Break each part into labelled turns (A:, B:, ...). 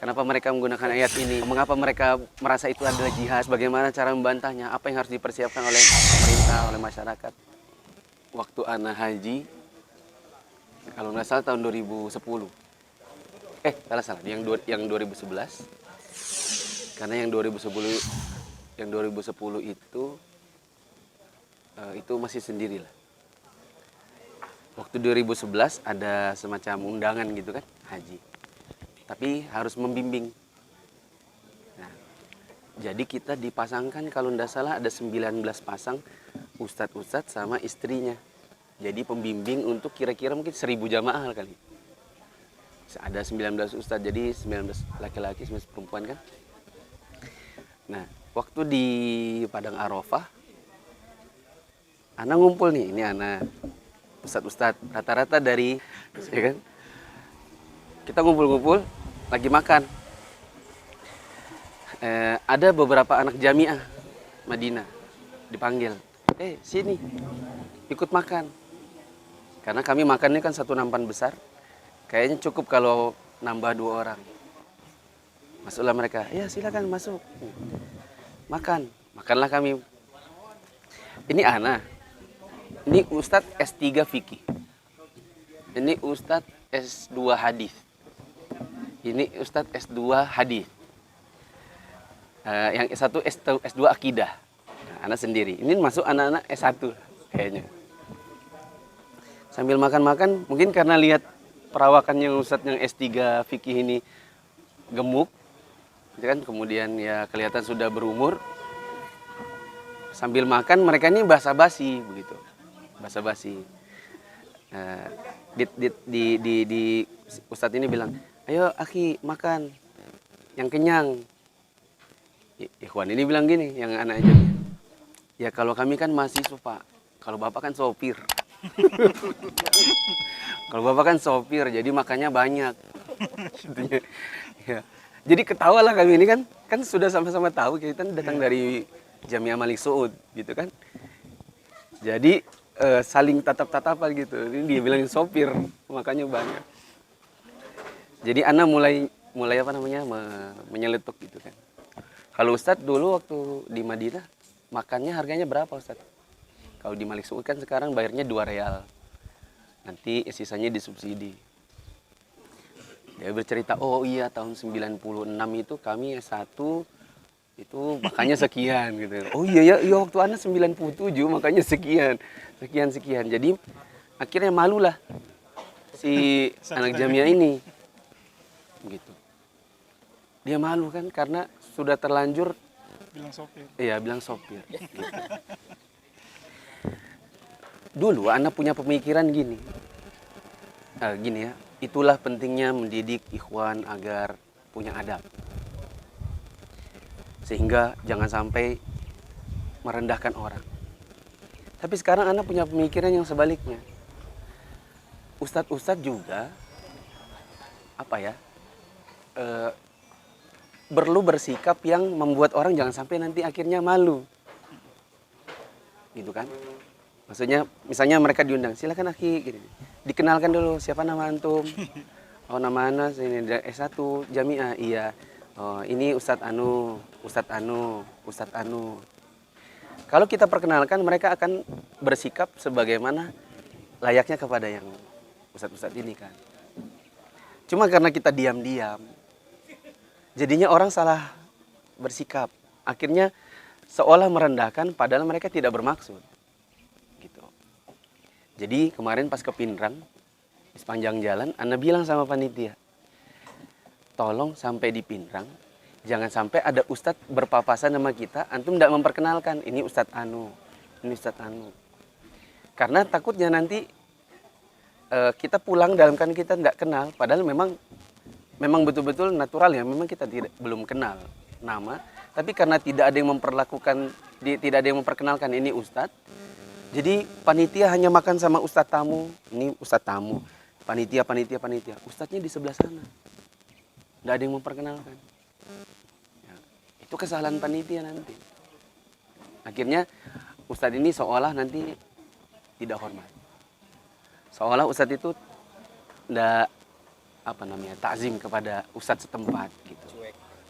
A: Kenapa mereka menggunakan ayat ini? Mengapa mereka merasa itu adalah jihad? Bagaimana cara membantahnya? Apa yang harus dipersiapkan oleh pemerintah, oleh masyarakat? Waktu ana haji, kalau nggak salah tahun 2010. Salah. Yang 2011. Karena yang 2010 itu masih sendirilah. Waktu 2011 ada semacam undangan gitu kan, haji. Tapi harus membimbing. Nah, jadi kita dipasangkan kalau tidak salah ada 19 pasang ustadz-ustadz sama istrinya. Jadi pembimbing untuk kira-kira mungkin 1000 jamaah kali. Ada 19 ustadz, jadi 19 laki-laki, 19 perempuan kan. Nah, waktu di Padang Arafah, ana ngumpul nih, ini ana ustadz-ustadz rata-rata dari, ya kan? Kita ngumpul-ngumpul lagi makan. Ada beberapa anak jamiah Madinah dipanggil, sini ikut makan. Karena kami makannya kan satu nampan besar, kayaknya cukup kalau nambah 2 orang. Masuklah mereka, ya silakan masuk, makanlah kami. Ini ana. Ini Ustadz S3 Fikih. Ini Ustadz S2 Hadis. Ini Ustadz S2 Hadis. Yang S1 S2 Akidah. Nah, anak sendiri. Ini masuk anak-anak S1 kayaknya. Sambil makan-makan, mungkin karena lihat perawakannya Ustadz yang S3 Fikih ini gemuk, kan, kemudian ya kelihatan sudah berumur. Sambil makan mereka ini basa-basi begitu. Basa-basi. Di Ustadz ini bilang, ayo akhi makan yang kenyang. Ikhwan ini bilang gini, yang anak aja, ya kalau kami kan mahasiswa pak, kalau bapak kan sopir. Kalau bapak kan sopir, jadi makannya banyak. Ya. Jadi ketawa lah kami ini kan sudah sama-sama tahu kita datang dari Jamiah Malik Saud gitu kan. Jadi saling tatap-tatapan gitu. Ini dia bilang sopir, makanya banyak. Jadi ana mulai apa namanya menyeletuk gitu kan. Kalau Ustadz dulu waktu di Madinah makannya harganya berapa Ustadz? Kalau di Malik Saud kan sekarang bayarnya 2 real. Nanti sisanya disubsidi. Dia bercerita, oh iya tahun 96 itu kami S1 itu makanya sekian gitu. Oh iya waktu ana 97 makanya sekian. Jadi akhirnya malulah si anak jamiah ini. Gitu. Dia malu kan karena sudah terlanjur
B: bilang sopir.
A: Iya, bilang sopir. Gitu. Dulu anak punya pemikiran gini. Gini ya, itulah pentingnya mendidik ikhwan agar punya adab. Sehingga jangan sampai merendahkan orang. Tapi sekarang anak punya pemikiran yang sebaliknya. Ustadz-ustadz juga perlu bersikap yang membuat orang jangan sampai nanti akhirnya malu. Gitu kan? Maksudnya misalnya mereka diundang, silakan akhi gitu. Dikenalkan dulu siapa nama antum. Oh nama ana ini S1 Jamiah. Iya. Oh ini Ustadz Anu. Kalau kita perkenalkan mereka akan bersikap sebagaimana layaknya kepada yang ustadz-ustadz ini kan. Cuma karena kita diam-diam, jadinya orang salah bersikap. Akhirnya seolah merendahkan padahal mereka tidak bermaksud. Gitu. Jadi kemarin pas ke Pinrang, di sepanjang jalan, ana bilang sama panitia, tolong sampai di Pinrang, jangan sampai ada ustadz berpapasan sama kita, antum tidak memperkenalkan, ini Ustadz Anu, ini Ustadz Anu. Karena takutnya nanti kita pulang dalam kan kita tidak kenal, padahal memang betul-betul natural ya, memang kita belum kenal nama, tapi karena tidak ada yang tidak ada yang memperkenalkan ini Ustadz, jadi panitia hanya makan sama Ustadz tamu, ini Ustadz tamu, panitia, Ustadznya di sebelah sana, tidak ada yang memperkenalkan. Ya, itu kesalahan panitia nanti. Akhirnya Ustadz ini seolah nanti tidak hormat. Seolah Ustadz itu apa namanya, takzim kepada ustadz setempat gitu.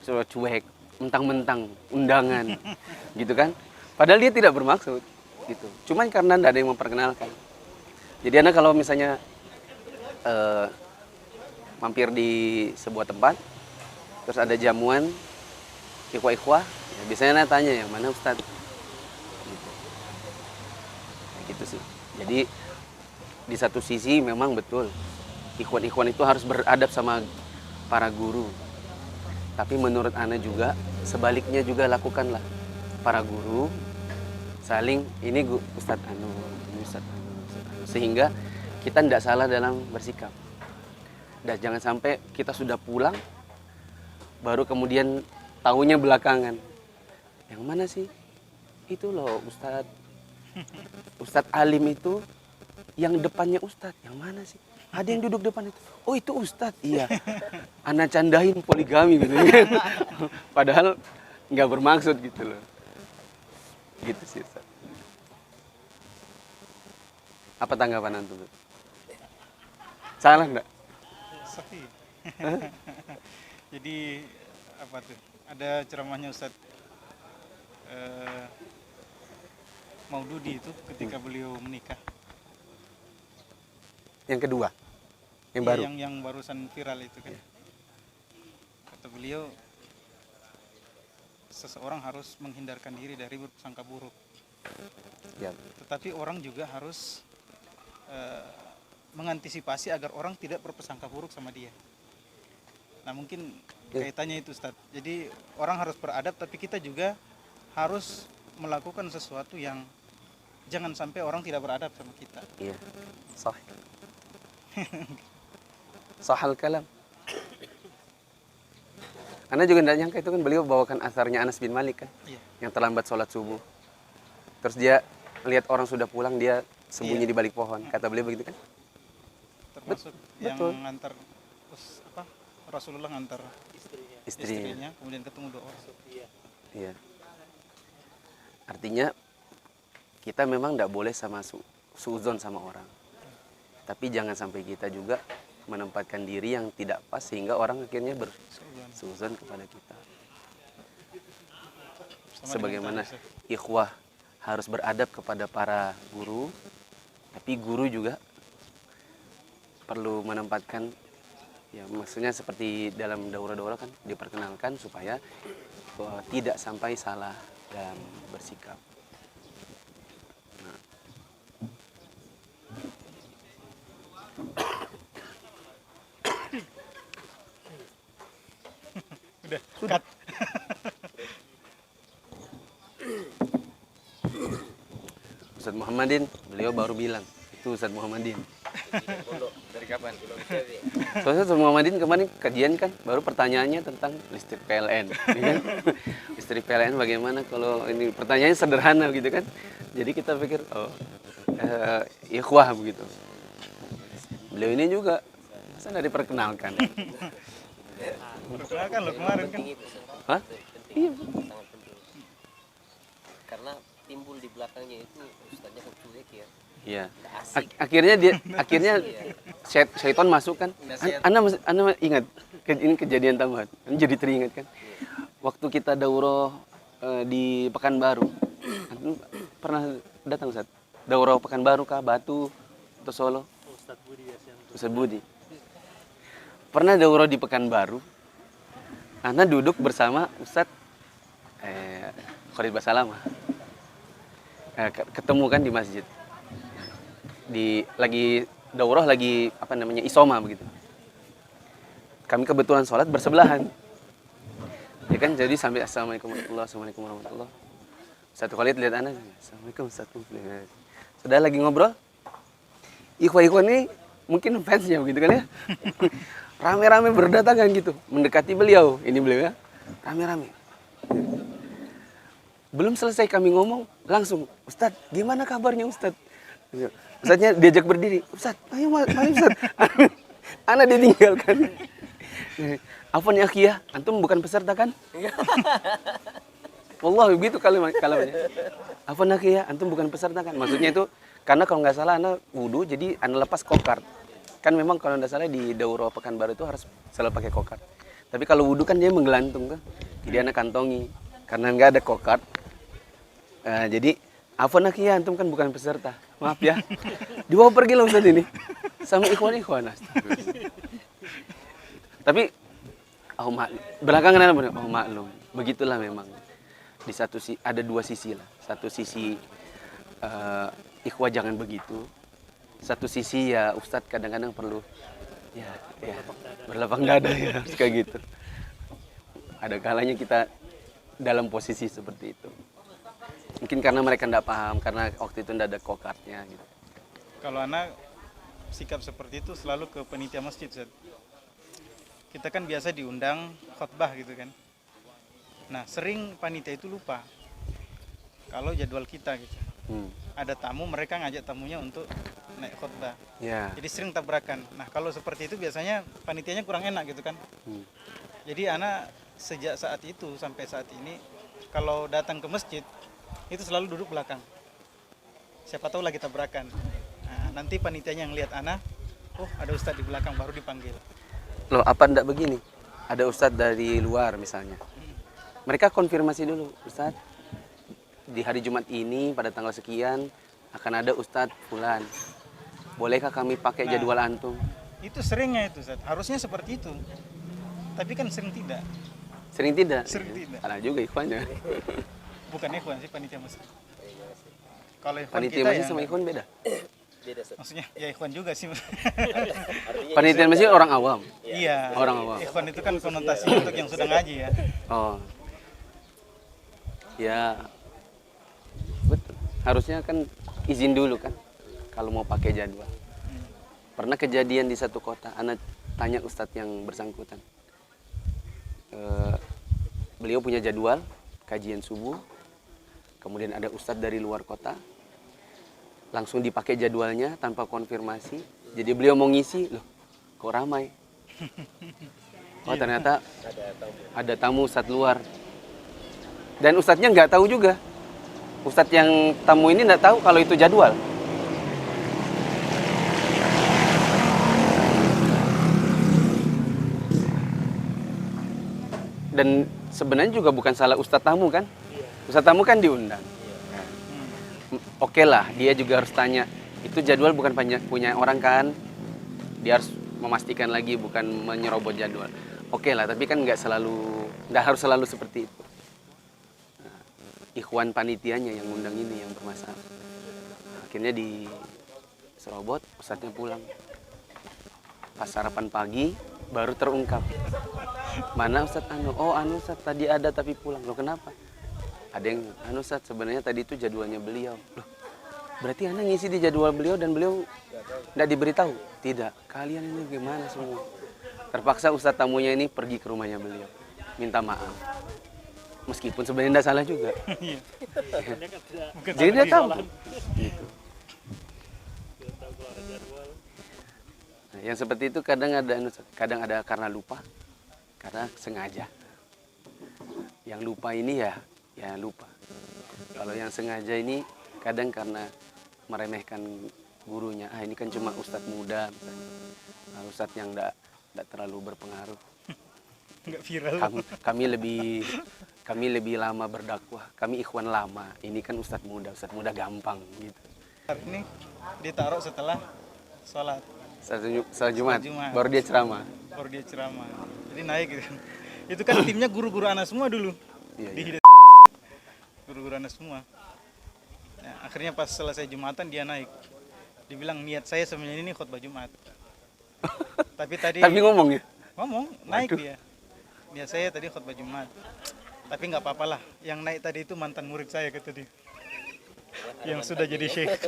A: So, cuek, mentang-mentang undangan gitu kan. Padahal dia tidak bermaksud gitu. Cuman karena tidak ada yang memperkenalkan. Jadi anak kalau misalnya mampir di sebuah tempat, terus ada jamuan ikhwah-ikhwah, ya biasanya anak tanya yang mana ustadz gitu. Ya, gitu sih. Jadi di satu sisi memang betul ikhwan-ikhwan itu harus beradab sama para guru. Tapi menurut Ana juga sebaliknya juga lakukanlah. Para guru saling ini Ustadz Anu, ini Ustadz Anu, Ustadz Anu. Sehingga kita tidak salah dalam bersikap. Dan jangan sampai kita sudah pulang baru kemudian tahunya belakangan. Yang mana sih? Itu loh Ustadz Alim itu yang depannya Ustadz. Yang mana sih? Ada yang duduk depan itu. Oh itu Ustadz, iya. Anak candain poligami gitu kan. Padahal nggak bermaksud gitu loh. Gitu sih Ustadz. Apa tanggapan antum? Salah nggak?
B: Sahih. Jadi apa tuh? Ada ceramahnya Ustadz Maududi itu ketika beliau menikah.
A: Yang kedua? Yang baru?
B: Yang barusan viral itu kan. Kata beliau, seseorang harus menghindarkan diri dari berprasangka buruk.
A: Ya.
B: Tetapi orang juga harus mengantisipasi agar orang tidak berprasangka buruk sama dia. Nah mungkin kaitannya itu Ustadz. Jadi orang harus beradab, tapi kita juga harus melakukan sesuatu yang jangan sampai orang tidak beradab sama kita.
A: Iya, sah. Sahal kalam. Anda juga tidak nyangka itu kan beliau bawakan asarnya Anas bin Malik kan,
B: Iya.
A: yang terlambat sholat subuh. Terus dia lihat orang sudah pulang, dia sembunyi di balik pohon. Kata beliau begitu kan?
B: Termasuk yang
A: betul.
B: ngantar Rasulullah ngantar istrinya, kemudian ketemu dua orang.
A: Iya. Artinya kita memang tidak boleh sama suuzon sama orang. Tapi jangan sampai kita juga menempatkan diri yang tidak pas sehingga orang akhirnya bersuuzon kepada kita. Sebagaimana ikhwah harus beradab kepada para guru, tapi guru juga perlu menempatkan, ya maksudnya seperti dalam daurah-daurah kan diperkenalkan supaya tidak sampai salah dalam bersikap. Nah.
B: Udah, sudah.
A: Ustadz Muhammadin, beliau baru bilang itu Ustadz Muhammadin.
C: Dari kapan?
A: Soalnya Ustadz Muhammadin kemarin kajian kan, baru pertanyaannya tentang listrik PLN. Ya kan? Listrik PLN bagaimana kalau ini pertanyaannya sederhana gitu kan. Jadi kita pikir, ikhwah begitu. Beliau ini juga, masa nggak diperkenalkan?
B: Perkenalkan lo kemarin kan.
A: Hah? Iya.
C: Sangat penting. Karena timbul di belakangnya itu ustaznya kok cuek ya.
A: Iya.
C: Asik.
A: Akhirnya syaitan masuk kan. Ana ingat ini kejadian tambahan. Ini jadi teringat kan. Waktu kita daurah di Pekanbaru. Antum pernah datang Ustaz? Daurah Pekanbaru kah, Batu atau Solo? Ustaz Budi. Pernah daurah di Pekanbaru. Ana duduk bersama Ustaz Khalid Basalamah. Ketemu kan di masjid. Lagi daurah, lagi apa namanya, isoma begitu. Kami kebetulan sholat bersebelahan. Ya kan, jadi sambil assalamualaikum warahmatullahi. Satu kali lihat anak, assalamualaikum warahmatullahi. Sudah lagi ngobrol. Ikhwan ini mungkin fansnya begitu kan ya. Rame-rame berdatangan gitu, mendekati beliau. Ini beliau ya, rame-rame. Belum selesai kami ngomong, langsung, Ustadz, gimana kabarnya Ustadz? Ustadznya diajak berdiri, Ustadz, ayo Ustadz. Anak ditinggalkan. Apa nih Akhiyah? Antum bukan peserta kan? Wallah begitu kalimatnya. Apa nih Akhiyah? Antum bukan peserta kan? Maksudnya itu, karena kalau nggak salah anak wudu, jadi anak lepas kokar. Kan memang kalau tidak salah di Dauro Pekanbaru itu harus selalu pakai kokat. Tapi kalau wudhu kan dia menggelantung kan. Jadi anak kantongi. Karena nggak ada kokat. Jadi afwan aki ya, antum kan bukan peserta. Maaf ya. Dibawa pergi lah Ustaz ini. Sama ikhwan-ikhwan. Tapi belakangan maklum. Begitulah memang. Di satu ada dua sisi lah. Satu sisi ikhwah jangan begitu. Satu sisi ya Ustadz kadang-kadang perlu ya berlapang dada ya harus kayak gitu. Ada kalanya kita dalam posisi seperti itu. Mungkin karena mereka tidak paham, karena waktu itu tidak ada kokatnya gitu.
B: Kalau anak sikap seperti itu selalu ke panitia masjid, Ustaz. Kita kan biasa diundang khotbah gitu kan. Nah, sering panitia itu lupa kalau jadwal kita gitu. Ada tamu, mereka ngajak tamunya untuk naik khotbah.
A: Ya.
B: Jadi sering tabrakan. Nah, kalau seperti itu biasanya panitianya kurang enak gitu kan. Jadi anak sejak saat itu sampai saat ini kalau datang ke masjid itu selalu duduk belakang. Siapa tahu lagi tabrakan. Nah, nanti panitianya yang lihat anak, oh ada ustadz di belakang baru dipanggil.
A: Loh, apa ndak begini? Ada ustadz dari luar misalnya. Mereka konfirmasi dulu, Ustadz, di hari Jumat ini pada tanggal sekian akan ada Ustadz Fulan. Bolehkah kami pakai jadwal antum?
B: Itu seringnya itu, Ustadz. Harusnya seperti itu. Tapi kan sering tidak.
A: Sering tidak?
B: Sering tidak.
A: Salah juga ikhwannya.
B: Bukan ikhwan sih, panitia masjid. Kalau ikhwan
A: Panitia
B: kita
A: masjid
B: ya,
A: sama ikhwan beda?
C: Beda, Ustaz.
B: maksudnya ya ikhwan juga sih.
C: Artinya
A: Panitia masjid orang awam.
B: Iya.
A: Orang awam.
B: Ikhwan itu kan konotasi untuk yang sudah ngaji ya.
A: Oh. Ya. Betul. Harusnya kan izin dulu kan kalau mau pakai jadwal. Pernah kejadian di satu kota, anak tanya ustadz yang bersangkutan. Beliau punya jadwal kajian subuh. Kemudian ada ustadz dari luar kota. Langsung dipakai jadwalnya tanpa konfirmasi. Jadi beliau mau ngisi, loh kok ramai. Oh ternyata ada tamu ustadz luar. Dan ustadznya nggak tahu juga. Ustadz yang tamu ini nggak tahu kalau itu jadwal. Dan sebenarnya juga bukan salah ustadz tamu kan. Ustadz tamu kan diundang. Oke lah, dia juga harus tanya, itu jadwal bukan punya orang kan? Dia harus memastikan lagi, bukan menyerobot jadwal. Oke lah, tapi kan nggak harus selalu seperti itu. Nah, ikhwan panitianya yang undang ini yang bermasalah. Akhirnya diserobot, ustadznya pulang. Pas sarapan pagi, baru terungkap. Mana Ustadz Anu? Oh Anu Ustadz tadi ada tapi pulang. Loh kenapa? Ada yang Anu Ustadz sebenarnya tadi itu jadwalnya beliau. Loh berarti Anda ngisi di jadwal beliau dan beliau tidak diberitahu? Tidak. Kalian ini gimana semua? Terpaksa Ustadz tamunya ini pergi ke rumahnya beliau. Minta maaf. Meskipun sebenarnya tidak salah juga. Jadi dia tahu. Gitu. Nah, yang seperti itu kadang ada karena lupa, karena sengaja. Yang lupa ini ya lupa. Kalau yang sengaja ini kadang karena meremehkan gurunya. Ah ini kan cuma ustadz muda, misalnya. Nah, ustadz yang tidak terlalu berpengaruh.
B: Nggak viral.
A: Kami lebih lama berdakwah. Kami ikhwan lama. Ini kan ustadz muda gampang gitu.
B: Ini ditaruh setelah sholat.
A: Salat Jumat, baru dia ceramah.
B: Jadi naik gitu. Itu kan timnya guru-guru anak semua dulu.
A: Iya.
B: Guru-guru anak semua. Nah, akhirnya pas selesai Jumatan dia naik. Dibilang niat saya sebenarnya ini khutbah Jumat. Tapi
A: ngomong ya?
B: Ngomong, naik.
A: Waduh.
B: Dia. Niat saya tadi khutbah Jumat. Tapi nggak apa-apa lah. Yang naik tadi itu mantan murid saya kata dia. Yang sudah jadi syekh.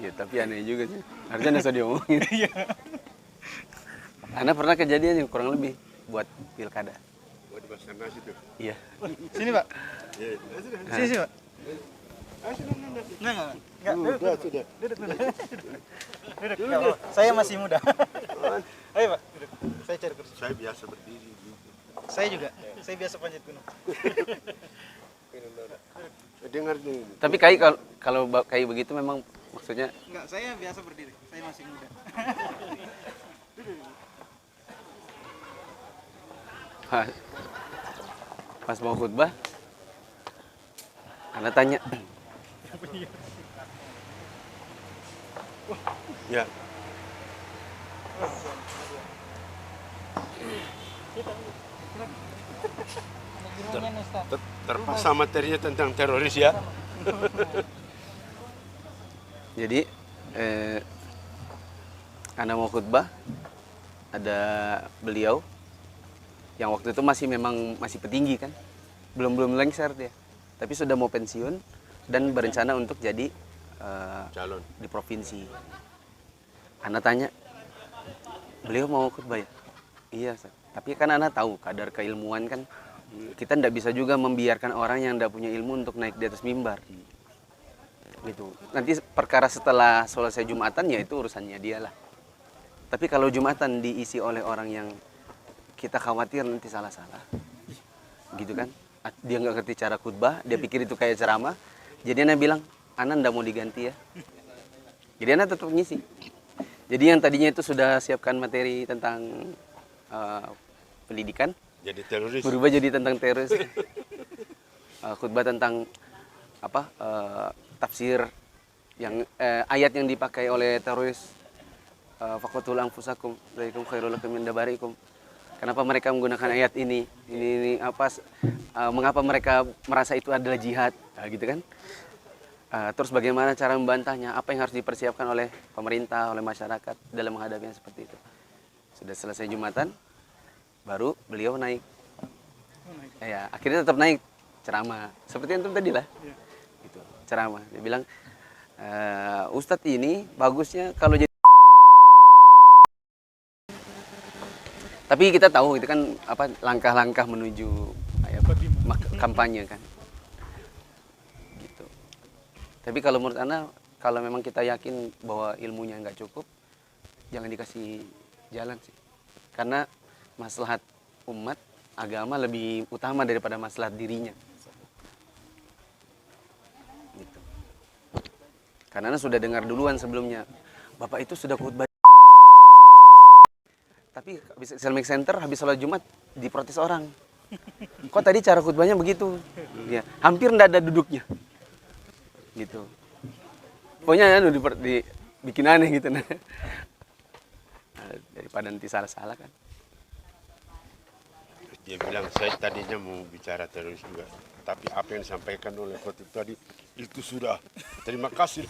A: Ya tapi aneh juga sih. Harusnya nggak usah diomongin.
B: Iya.
A: Anda pernah kejadian yang kurang lebih buat pilkada?
D: Buat Basarnas itu.
A: Iya.
B: Sini Pak.
D: Iya.
B: Sini Pak. Enggak.
D: Sudah.
B: Duduk. Duduk. Saya masih muda. Ayo Pak, duduk. Saya cari kursi.
D: Saya biasa berdiri.
B: Saya juga. Saya biasa panjat gunung.
D: Dengar nih.
A: Tapi kalau kayak begitu memang Maksudnya
B: Enggak, saya biasa berdiri. Saya masih muda.
A: pas, pas mau khutbah, Anda tanya,
D: Ya. Terpaksa materinya tentang teroris ya.
A: jadi Anda mau khutbah, ada beliau yang waktu itu masih petinggi kan, belum lengser dia, tapi sudah mau pensiun dan berencana untuk jadi
D: Calon.
A: di provinsi. Anda tanya, beliau mau khutbah ya? Iya, Ustaz. Tapi kan Anda tahu kadar keilmuan kan, kita tidak bisa juga membiarkan orang yang tidak punya ilmu untuk naik di atas mimbar. Gitu. Nanti perkara setelah selesai Jumatan ya itu urusannya dia lah. Tapi kalau Jumatan diisi oleh orang yang kita khawatir nanti salah-salah, gitu kan? Dia nggak ngerti cara khutbah, dia pikir itu kayak ceramah. Jadi Anda bilang, Anda ndak mau diganti ya. Jadi Anda tetap ngisi. Jadi yang tadinya itu sudah siapkan materi tentang pendidikan,
D: Jadi teroris.
A: berubah jadi tentang teroris. Khutbah tentang apa? Tafsir yang ayat yang dipakai oleh teroris. Faqatul anfusakum dzalikum khairul lakum min dabarikum. Kenapa mereka menggunakan ayat ini? Ini apa? Mengapa mereka merasa itu adalah jihad? Nah, gitu kan? Terus bagaimana cara membantahnya? Apa yang harus dipersiapkan oleh pemerintah, oleh masyarakat dalam menghadapinya seperti itu? Sudah selesai Jumatan, baru beliau naik. Ya, akhirnya tetap naik ceramah. Seperti yang tadi lah. Gitu, ceramah. Dia bilang, Ustadz ini bagusnya kalau jadi. Tapi kita tahu itu kan apa langkah-langkah menuju kampanye kan. Gitu. Tapi kalau menurut Anda, kalau memang kita yakin bahwa ilmunya nggak cukup, jangan dikasih jalan sih. Karena maslahat umat, agama lebih utama daripada maslahat dirinya. Gitu. Karena Anda sudah dengar duluan sebelumnya, Bapak itu sudah khutbah. Tapi habis Islamic Center, habis sholat Jumat, diprotes orang. Kok tadi cara khutbahnya begitu? Ya, hampir ndak ada duduknya. Gitu. Pokoknya dibikin aneh gitu. Nah, daripada nanti salah-salah kan.
D: Dia bilang, saya tadinya mau bicara teroris juga. Tapi apa yang disampaikan oleh khotib tadi, itu sudah. Terima kasih.